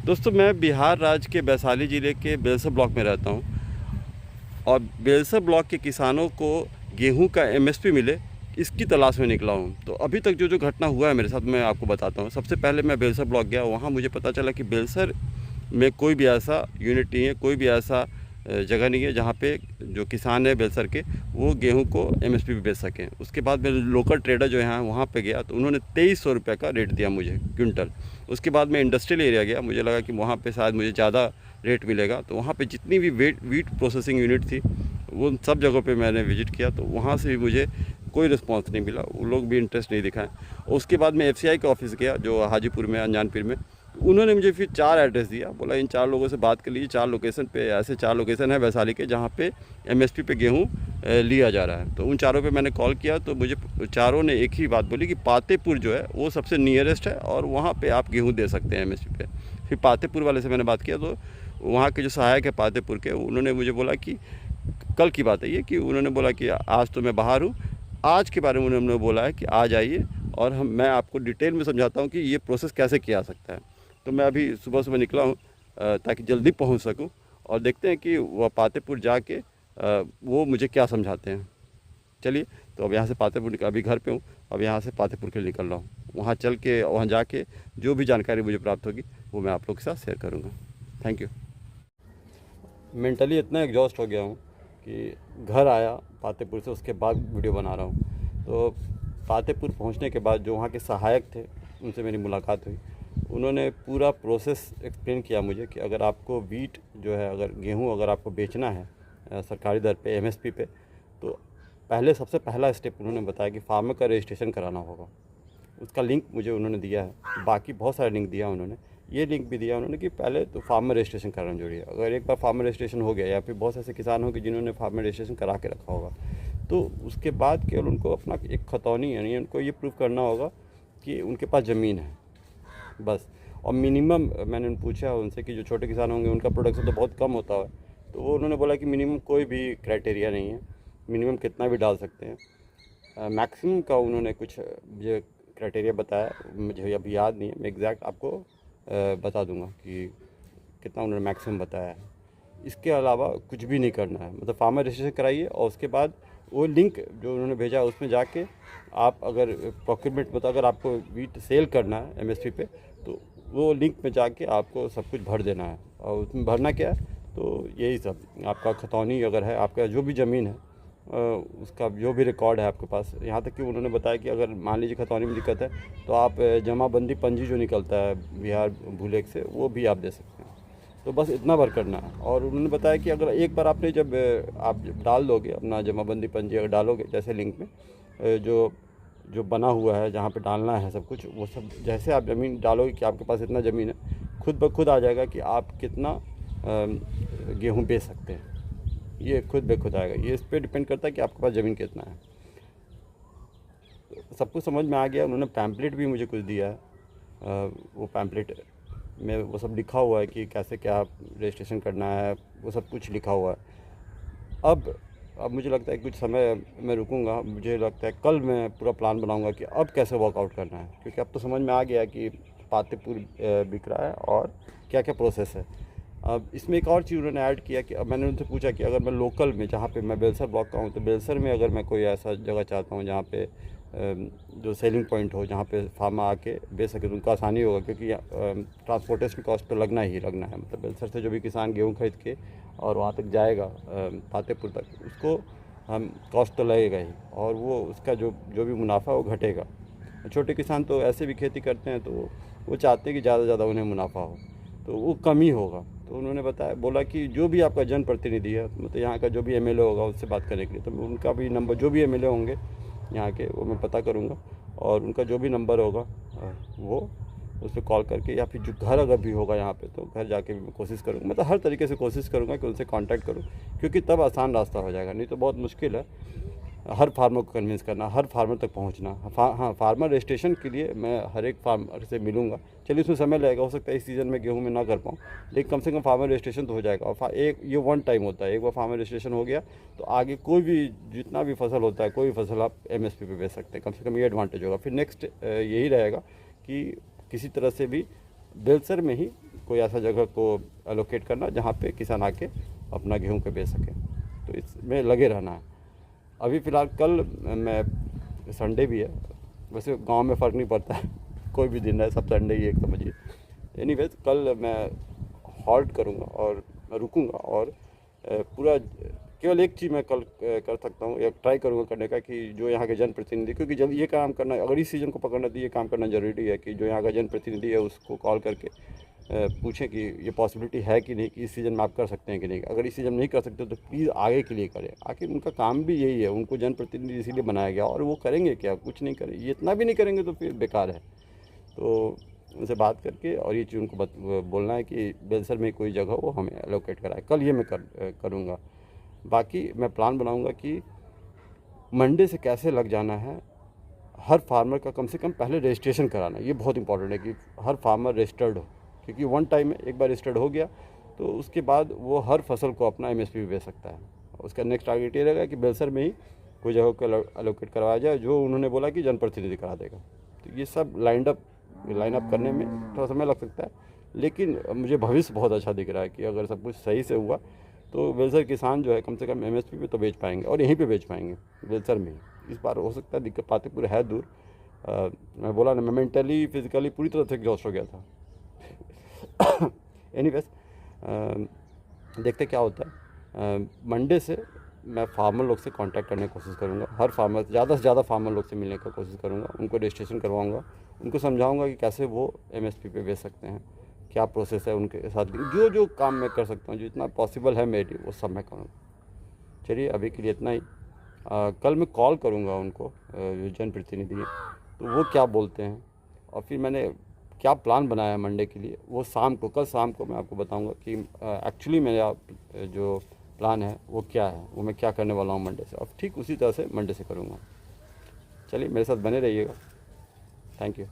दोस्तों, मैं बिहार राज्य के वैशाली ज़िले के बेलसर ब्लॉक में रहता हूँ और बेलसर ब्लॉक के किसानों को गेहूं का एमएसपी मिले, इसकी तलाश में निकला हूँ। तो अभी तक जो घटना हुआ है मेरे साथ, मैं आपको बताता हूँ। सबसे पहले मैं बेलसर ब्लॉक गया, वहाँ मुझे पता चला कि बेलसर में कोई भी ऐसा यूनिट नहीं है, कोई भी ऐसा जगह नहीं है जहाँ पे जो किसान है बेलसर के, वो गेहूं को एमएसपी पे बेच सकें। उसके बाद मैं लोकल ट्रेडर जो हैं वहाँ पे गया, तो उन्होंने 2300 रुपये का रेट दिया मुझे क्विंटल। उसके बाद मैं इंडस्ट्रियल एरिया गया, मुझे लगा कि वहाँ पे शायद मुझे ज़्यादा रेट मिलेगा। तो वहाँ पे जितनी भी वीट प्रोसेसिंग यूनिट थी, वो सब जगहों पे मैंने विज़िट किया, तो वहाँ से भी मुझे कोई रिस्पांस नहीं मिला, वो लोग भी इंटरेस्ट नहीं दिखाएं। उसके बाद मैं एफसीआई के ऑफिस गया जो हाजीपुर में, अनजानपुर में। उन्होंने मुझे फिर 4 एड्रेस दिया, बोला इन 4 लोगों से बात कर लीजिए। 4 लोकेशन पे, ऐसे 4 लोकेशन है वैशाली के जहाँ पे एमएसपी पे गेहूँ लिया जा रहा है। तो उन चारों पे मैंने कॉल किया, तो मुझे चारों ने एक ही बात बोली कि पातेपुर जो है वो सबसे नियरेस्ट है और वहाँ पे आप गेहूँ दे सकते हैं एमएसपी पे। फिर पातेपुर वाले से मैंने बात किया, तो वहाँ के जो सहायक है पातेपुर के, उन्होंने मुझे बोला कि कल की बात है ये, कि उन्होंने बोला कि आज तो मैं बाहर हूँ, आज के बारे में उन्होंने बोला है कि आज आइए और मैं आपको डिटेल में समझाता हूँ कि ये प्रोसेस कैसे किया सकता है। तो मैं अभी सुबह सुबह निकला हूँ ताकि जल्दी पहुँच सकूँ, और देखते हैं कि वह पातेपुर जाके वो मुझे क्या समझाते हैं। चलिए, तो अब यहाँ से पातेपुर अभी घर पे हूँ, अब यहाँ से पातेपुर के लिए निकल रहा हूँ। वहाँ चल के, वहाँ जाके जो भी जानकारी मुझे प्राप्त होगी वो मैं आप लोग के साथ शेयर करूँगा। Thank you. मेंटली इतना एग्जॉस्ट हो गया हूँ कि घर आया पातेपुर से, उसके बाद वीडियो बना रहा हूँ। तो पातेपुर पहुँचने के बाद जो वहाँ के सहायक थे, उनसे मेरी मुलाकात हुई। उन्होंने पूरा प्रोसेस एक्सप्लेन किया मुझे कि अगर आपको वीट जो है, अगर गेहूँ अगर आपको बेचना है सरकारी दर पे एमएसपी पे, तो पहले सबसे पहला स्टेप उन्होंने बताया कि फार्मर का रजिस्ट्रेशन कराना होगा। उसका लिंक मुझे उन्होंने दिया है, बाकी बहुत सारे लिंक दिया उन्होंने। ये लिंक भी दिया उन्होंने कि पहले तो फार्मर रजिस्ट्रेशन कराना जरूरी है। अगर एक बार फार्मर रजिस्ट्रेशन हो गया, या फिर बहुत से ऐसे किसान होंगे जिन्होंने फार्मर रजिस्ट्रेशन करा के रखा होगा, तो उसके बाद केवल उनको अपना एक खतौनी, यानी उनको ये प्रूव करना होगा कि उनके पास ज़मीन है, बस। और मिनिमम मैंने पूछा उनसे कि जो छोटे किसान होंगे उनका प्रोडक्शन तो बहुत कम होता है, तो वो उन्होंने बोला कि मिनिमम कोई भी क्राइटेरिया नहीं है, मिनिमम कितना भी डाल सकते हैं। मैक्सिमम का उन्होंने कुछ जो क्राइटेरिया बताया, मुझे अभी याद नहीं है, मैं एग्जैक्ट आपको बता दूंगा कि कितना उन्होंने मैक्सिमम बताया है। इसके अलावा कुछ भी नहीं करना है, मतलब फार्मर रजिस्ट्रेशन कराइए, और उसके बाद वो लिंक जो उन्होंने भेजा उसमें जाके आप अगर प्रोक्योरमेंट, मतलब अगर आपको वीट सेल करना है एमएसपी पे, तो वो लिंक में जाके आपको सब कुछ भर देना है। और उसमें भरना क्या है, तो यही सब, आपका खतौनी अगर है, आपका जो भी ज़मीन है उसका जो भी रिकॉर्ड है आपके पास। यहाँ तक कि उन्होंने बताया कि अगर मान लीजिए खतौनी में दिक्कत है, तो आप जमाबंदी पंजी जो निकलता है बिहार भूलेख से, वो भी आप दे सकते हैं। तो बस इतना भर करना है। और उन्होंने बताया कि अगर एक बार आपने जब आप डाल दोगे अपना जमाबंदी पंजी, अगर डालोगे जैसे लिंक में जो जो बना हुआ है जहाँ पे डालना है सब कुछ, वो सब जैसे आप ज़मीन डालोगे कि आपके पास इतना ज़मीन है, खुद ब खुद आ जाएगा कि आप कितना गेहूँ बेच सकते हैं। ये खुद ब खुद आएगा, ये इस पर डिपेंड करता है कि आपके पास ज़मीन कितना है। तो सब कुछ समझ में आ गया। उन्होंने पैम्पलेट भी मुझे कुछ दिया है, वो पैम्पलेट में वो सब लिखा हुआ है कि कैसे क्या रजिस्ट्रेशन करना है, वो सब कुछ लिखा हुआ है। अब मुझे लगता है कुछ समय मैं रुकूंगा। मुझे लगता है कल मैं पूरा प्लान बनाऊंगा कि अब कैसे वर्कआउट करना है, क्योंकि अब तो समझ में आ गया कि पातेपुर बिक रहा है और क्या क्या प्रोसेस है। अब इसमें एक और चीज़ उन्होंने ऐड किया कि अब मैंने उनसे पूछा कि अगर मैं लोकल में, जहाँ पे मैं बेलसर ब्लॉक का हूँ, तो बेलसर में अगर मैं कोई ऐसा जगह चाहता हूँ जहाँ पे जो सेलिंग पॉइंट हो, जहाँ पे फार्मर आके बेच सके, तो उनको आसानी होगा, क्योंकि ट्रांसपोर्टेशन कॉस्ट तो लगना ही लगना है। मतलब बेलसर से जो भी किसान गेहूँ खरीद के और वहाँ तक जाएगा पातेपुर तक, उसको हम कॉस्ट तो लगेगा ही, और वो उसका जो भी मुनाफा वो घटेगा। छोटे किसान तो ऐसे भी खेती करते हैं, तो वो चाहते हैं कि ज़्यादा से ज़्यादा उन्हें मुनाफा हो, तो वो कम ही होगा। तो उन्होंने बोला कि जो भी आपका जनप्रतिनिधि है, मतलब यहाँ का जो भी एमएलए होगा, उससे बात करने के लिए, तो उनका भी नंबर, जो भी एमएलए होंगे यहाँ के, वो मैं पता करूँगा, और उनका जो भी नंबर होगा वो उस पर कॉल करके, या फिर जो घर अगर भी होगा यहाँ पे, तो घर जाके भी मैं कोशिश करूँगा, मतलब हर तरीके से कोशिश करूँगा कि उनसे कांटेक्ट करूँ, क्योंकि तब आसान रास्ता हो जाएगा। नहीं तो बहुत मुश्किल है हर फार्मर को कन्विंस करना, हर फार्मर तक पहुंचना। हाँ, फार्मर रजिस्ट्रेशन के लिए मैं हर एक फार्मर से मिलूंगा। चलिए, उसमें समय लगेगा, हो सकता है इस सीज़न में गेहूं में ना कर पाऊँ, लेकिन कम से कम फार्मर रजिस्ट्रेशन तो हो जाएगा। और एक ये वन टाइम होता है, एक बार फार्मर रजिस्ट्रेशन हो गया तो आगे कोई भी, जितना भी फसल होता है, कोई भी फसल आप एमएसपी पे बेच सकते हैं। कम से कम ये एडवांटेज होगा। फिर नेक्स्ट यही रहेगा कि किसी तरह से भी बेलसर में ही कोई ऐसा जगह को एलोकेट करना जहाँ पे किसान आके अपना गेहूं को बेच सकें, तो इसमें लगे रहना है। अभी फ़िलहाल कल मैं, संडे भी है, वैसे गांव में फ़र्क नहीं पड़ता है कोई भी दिन है, सब संडे ही एक समझिए। एनीवेज कल मैं हॉल्ट करूँगा और रुकूँगा और पूरा केवल एक चीज़ मैं कल कर सकता हूँ या ट्राई करूँगा करने का कि जो यहाँ के जनप्रतिनिधि, क्योंकि जब ये काम करना, अगर इस सीज़न को पकड़ना तो ये काम करना ज़रूरी है कि जो यहाँ का जनप्रतिनिधि है उसको कॉल करके पूछें कि ये पॉसिबिलिटी है कि नहीं कि इस सीज़न में आप कर सकते हैं कि नहीं। अगर इस सीज़न में नहीं कर सकते तो प्लीज़ आगे के लिए करें। आखिर उनका काम भी यही है, उनको जनप्रतिनिधि इसीलिए बनाया गया, और वो करेंगे क्या? कुछ नहीं करें। ये इतना भी नहीं करेंगे तो फिर बेकार है। तो उनसे बात करके और ये चीज़ उनको बोलना है कि बेलसर में कोई जगह वो हमें एलोकेट कराए। कल ये मैं करूँगा। बाकी मैं प्लान बनाऊँगा कि मंडे से कैसे लग जाना है, हर फार्मर का कम से कम पहले रजिस्ट्रेशन कराना। ये बहुत इंपॉर्टेंट है कि हर फार्मर रजिस्टर्ड हो, क्योंकि वन टाइम में एक बार रजिस्टर्ड हो गया तो उसके बाद वो हर फसल को अपना MSP भी बेच सकता है। उसका नेक्स्ट टारगेट ये रहेगा कि बेलसर में ही कोई जगह को एलोकेट करवाया जाए, जो उन्होंने बोला कि जनप्रतिनिधि करा देगा। तो ये सब लाइन अप करने में थोड़ा समय लग सकता है, लेकिन मुझे भविष्य बहुत अच्छा दिख रहा है कि अगर सब कुछ सही से हुआ तो बेलसर किसान जो है कम से कम MSP पे तो बेच पाएंगे, और यहीं पे बेच पाएंगे बेलसर में ही। इस बार हो सकता है दिक्कत पातेपुर है दूर। मैं बोला ना, मैं मेंटली फिजिकली पूरी तरह से एग्जॉस्ट हो गया था। एनीवेज देखते क्या होता है। मंडे से मैं फार्मर लोग से कांटेक्ट करने की कोशिश करूँगा, हर फार्मर, ज़्यादा से ज़्यादा फार्मर लोग से मिलने की कोशिश करूँगा, उनको रजिस्ट्रेशन करवाऊँगा, उनको समझाऊँगा कि कैसे वो MSP पे बेच सकते हैं, क्या प्रोसेस है उनके साथ। जो जो काम मैं कर सकता हूँ, जो इतना पॉसिबल है मेरे लिए, वो सब मैं करूँगा। चलिए अभी के लिए इतना ही। कल मैं कॉल करूँगा उनको, जो जनप्रतिनिधि हैं, तो वो क्या बोलते हैं, और फिर मैंने क्या प्लान बनाया है मंडे के लिए, वो कल शाम को मैं आपको बताऊँगा कि एक्चुअली मेरा जो प्लान है वो क्या है, वो मैं क्या करने वाला हूँ मंडे से, और ठीक उसी तरह से मंडे से करूँगा। चलिए मेरे साथ बने रहिएगा। Thank you.